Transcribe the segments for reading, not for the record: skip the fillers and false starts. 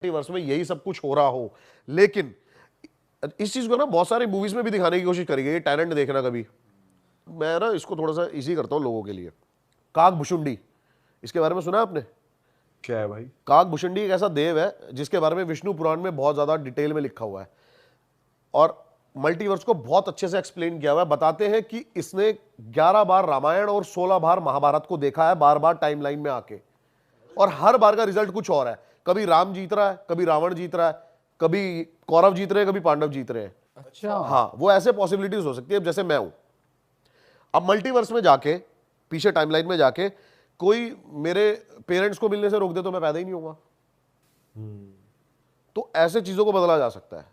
वर्ष में यही सब कुछ हो रहा हो। लेकिन इस चीज को ना बहुत सारी मूवीज में भी दिखाने की कोशिश करी गई। टैलेंट देखना कभी, मैं ना इसको थोड़ा सा इजी करता हूँ लोगों के लिए। काकभुशुंडी, इसके बारे में सुना है आपने? क्या है भाई? काकभुशुंडी एक ऐसा देव है जिसके बारे में विष्णु पुराण में बहुत ज्यादा डिटेल में लिखा हुआ है और मल्टीवर्स को बहुत अच्छे से एक्सप्लेन किया हुआ है। बताते हैं कि इसने 11 बार रामायण और 16 बार महाभारत को देखा है, बार बार टाइमलाइन में आके, और हर बार का रिजल्ट कुछ और है। कभी राम जीत रहा है, कभी रावण जीत रहा है, कभी कौरव जीत रहे हैं, कभी पांडव जीत रहे हैं। अच्छा। हाँ, वो ऐसे पॉसिबिलिटीज हो सकती है जैसे मैं हूं। अब मल्टीवर्स में जाके, पीछे टाइमलाइन में जाके, कोई मेरे पेरेंट्स को मिलने से रोक दे तो मैं पैदा ही नहीं होगा। तो ऐसे चीजों को बदला जा सकता है।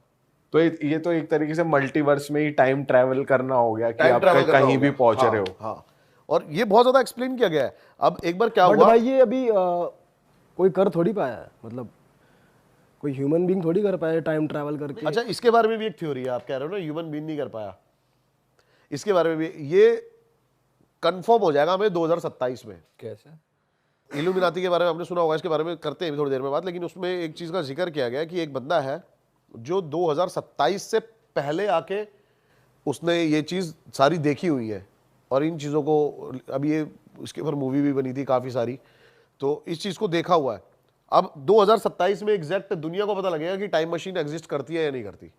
तो ये तो एक तरीके से मल्टीवर्स में ही टाइम ट्रैवल करना हो गया कि टाइम आप ट्रैवल करना कहीं हो भी गया। पहुंच हाँ, रहे हो। हाँ, और ये बहुत ज्यादा एक्सप्लेन किया गया है। अब एक बार क्या बट हुआ, भाई ये अभी कोई कर थोड़ी पाया है, मतलब कोई ह्यूमन बीइंग थोड़ी कर पाया टाइम ट्रैवल करके। अच्छा इसके बारे में भी एक थ्योरी है। आप कह रहे हो ना ह्यूमन बीइंग नहीं कर पाया, इसके बारे में भी ये कंफर्म हो जाएगा हमें 2027 में। कैसे? इल्यूमिनाती के बारे में आपने सुना होगा, इसके बारे में करते हैं थोड़ी देर में बात। लेकिन उसमें एक चीज का जिक्र किया गया है कि एक बंदा है जो 2027 से पहले आके उसने ये चीज सारी देखी हुई है और इन चीजों को, अभी ये इसके ऊपर मूवी भी बनी थी काफी सारी, तो इस चीज को देखा हुआ है। अब 2027 में एग्जैक्ट दुनिया को पता लगेगा कि टाइम मशीन एग्जिस्ट करती है या नहीं करती,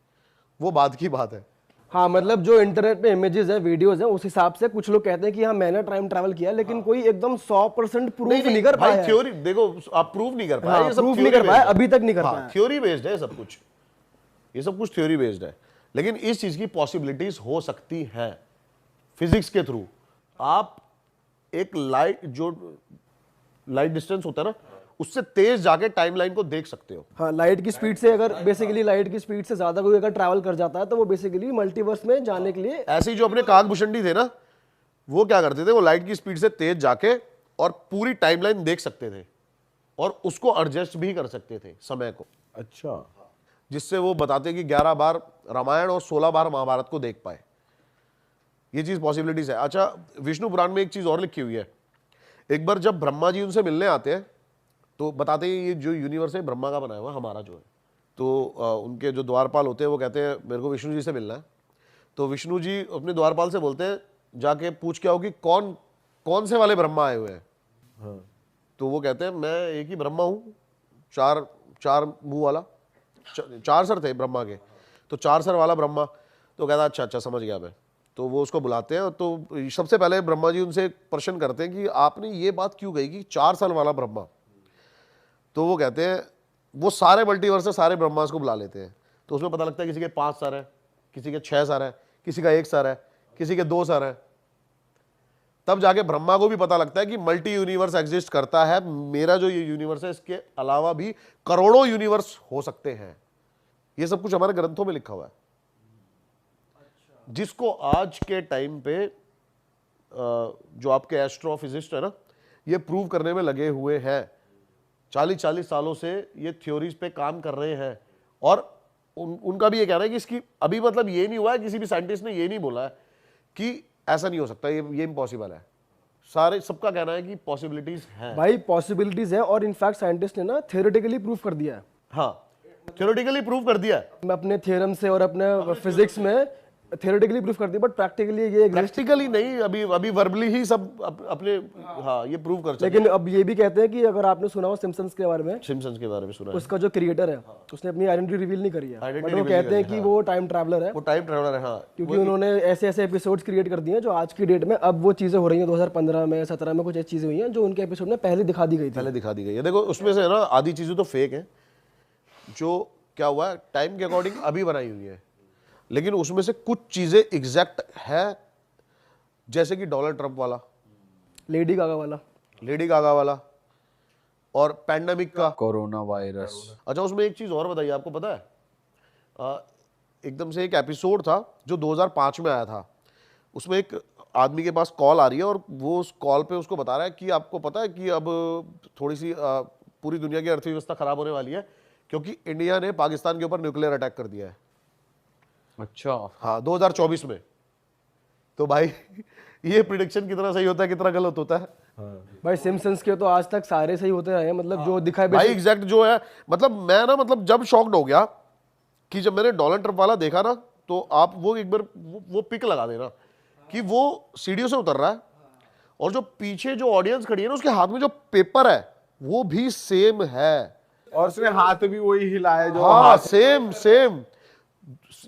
वो बाद की बात है। हाँ, मतलब जो इंटरनेट पे इमेजेस है, वीडियोस है, उस हिसाब से कुछ लोग कहते हैं कि हाँ मैंने टाइम ट्रैवल किया, लेकिन कोई एकदम 100% प्रूफ नहीं कर भाई, पाया है। थ्योरी देखो, आप प्रूव नहीं कर पाए। हाँ, ये सब प्रूफ नहीं theory कर पाया, based है। अभी तक नहीं कर हाँ, पाया। थ्योरी बेस्ड है सब कुछ, ये सब कुछ थ्योरी बेस्ड है। लेकिन इस चीज की पॉसिबिलिटीज हो सकती हैं फिजिक्स के थ्रू। आप एक लाइट डिस्टेंस होता है ना, उससे तेज जाके टाइमलाइन को देख सकते हो। हाँ, लाइट की स्पीड से, अगर बेसिकली लाइट की स्पीड से ज्यादा कोई अगर ट्रैवल कर जाता है तो वो बेसिकली मल्टीवर्स में जाने के लिए। ऐसे ही जो अपने काकभुशुंडी थे ना, वो क्या करते थे, वो लाइट की स्पीड से तेज जाके और पूरी टाइमलाइन देख सकते थे और उसको एडजस्ट भी कर सकते थे समय को, अच्छा। जिससे वो बताते कि 11 बार रामायण और 16 बार महाभारत को देख पाए। ये चीज पॉसिबिलिटीज है। अच्छा, विष्णु पुराण में एक चीज और लिखी हुई है। एक बार जब ब्रह्मा जी उनसे मिलने आते हैं तो बताते हैं ये जो यूनिवर्स है ब्रह्मा का बनाया हुआ, हमारा जो है। तो उनके जो द्वारपाल होते हैं वो कहते हैं मेरे को विष्णु जी से मिलना है। तो विष्णु जी अपने द्वारपाल से बोलते हैं जाके पूछ के आओ कि कौन कौन से वाले ब्रह्मा आए हुए हैं। हाँ। तो वो कहते हैं मैं एक ही ब्रह्मा हूँ, चार मुंह वाला, 4 सर थे ब्रह्मा के, तो 4 सर वाला ब्रह्मा। तो कहता अच्छा अच्छा समझ गया मैं। तो वो उसको बुलाते हैं। तो सबसे पहले ब्रह्मा जी उनसे प्रश्न करते हैं कि आपने ये बात क्यों कही कि 4 सर वाला ब्रह्मा। तो वो कहते हैं, वो सारे मल्टीवर्स से सारे ब्रह्मास को बुला लेते हैं। तो उसमें पता लगता है किसी के 5 सर है, किसी के 6 सर है, किसी का 1 सर है, किसी के 2 सर है। तब जाके ब्रह्मा को भी पता लगता है कि मल्टी यूनिवर्स एग्जिस्ट करता है। मेरा जो ये यूनिवर्स है इसके अलावा भी करोड़ों यूनिवर्स हो सकते हैं। ये सब कुछ हमारे ग्रंथों में लिखा हुआ है, जिसको आज के टाइम पे जो आपके एस्ट्रोफिजिस्ट है ना, ये प्रूव करने में लगे हुए हैं। 40-40 सालों से ये थ्योरीज पे काम कर रहे हैं और उनका भी ये कहना है कि इसकी अभी मतलब ये नहीं हुआ है, किसी भी साइंटिस्ट ने ये नहीं बोला है कि ऐसा नहीं हो सकता, ये इम्पॉसिबल है। सारे सबका कहना है कि पॉसिबिलिटीज हैं। भाई पॉसिबिलिटीज है, और इनफैक्ट साइंटिस्ट ने ना थियोरेटिकली प्रूफ कर दिया है। हाँ, थ्योरेटिकली प्रूव कर दिया है। मैं अपने थ्योरम से और अपने फिजिक्स में थियोरेटिकली प्रूफ कर दिया, बट प्रैक्टिकली ये एग्जिस्ट। प्रैक्टिकली नहीं, अभी वर्बली ही सब अपने हाँ ये प्रूव कर सकते हैं। लेकिन अब ये भी कहते हैं कि अगर आपने सुना हो सिम्पसन्स के बारे में, सिम्पसन्स के बारे में सुना है। उसका जो क्रिएटर है उसने अपनी आइडेंटिटी रिवील नहीं करी है, Identity बट वो reveal कहते नहीं हैं करी, कि वो टाइम ट्रैवलर है, वो टाइम ट्रैवलर है। हाँ, क्योंकि उन्होंने ऐसे ऐसे एपिसोड्स क्रिएट कर दिए हैं जो आज की डेट में अब वो चीजें हो रही हैं। 2015 में 17 में कुछ ऐसी चीजें हुई हैं जो उनके एपिसोड में पहले दिखा दी गई थी। पहले दिखा दी गई है। देखो उसमें से ना आधी चीजें तो फेक है, जो क्या हुआ है टाइम के अकॉर्डिंग अभी बनाई हुई है, लेकिन उसमें से कुछ चीजें एग्जैक्ट है, जैसे कि डोनाल्ड ट्रंप वाला, लेडी गागा वाला और पैंडेमिक का, कोरोना वायरस। अच्छा उसमें एक चीज और बताइए, आपको पता है एकदम से एक एपिसोड था जो 2005 में आया था। उसमें एक आदमी के पास कॉल आ रही है और वो उस कॉल पे उसको बता रहा है कि आपको पता है कि अब थोड़ी सी पूरी दुनिया की अर्थव्यवस्था खराब होने वाली है क्योंकि इंडिया ने पाकिस्तान के ऊपर न्यूक्लियर अटैक कर दिया है। अच्छा। हाँ, 2024 में। तो भाई ये प्रिडिक्शन कितना सही होता है कितना गलत होता है। भाई सिम्पसन्स के तो आज तक सारे सही होते रहे हैं, मतलब जो दिखाई भाई एग्जैक्ट जो है, मतलब मैं ना, मतलब जब शॉक्ड हो गया कि जब मैंने डोनाल्ड ट्रम्प वाला देखा ना, तो आप वो एक बार वो पिक लगा देना कि वो सीढ़ियों से उतर रहा है और जो पीछे जो ऑडियंस खड़ी है ना, उसके हाथ में जो पेपर है वो भी सेम है। और उसने हाथ भी वही हिलाया जो हाँ, सेम सेम।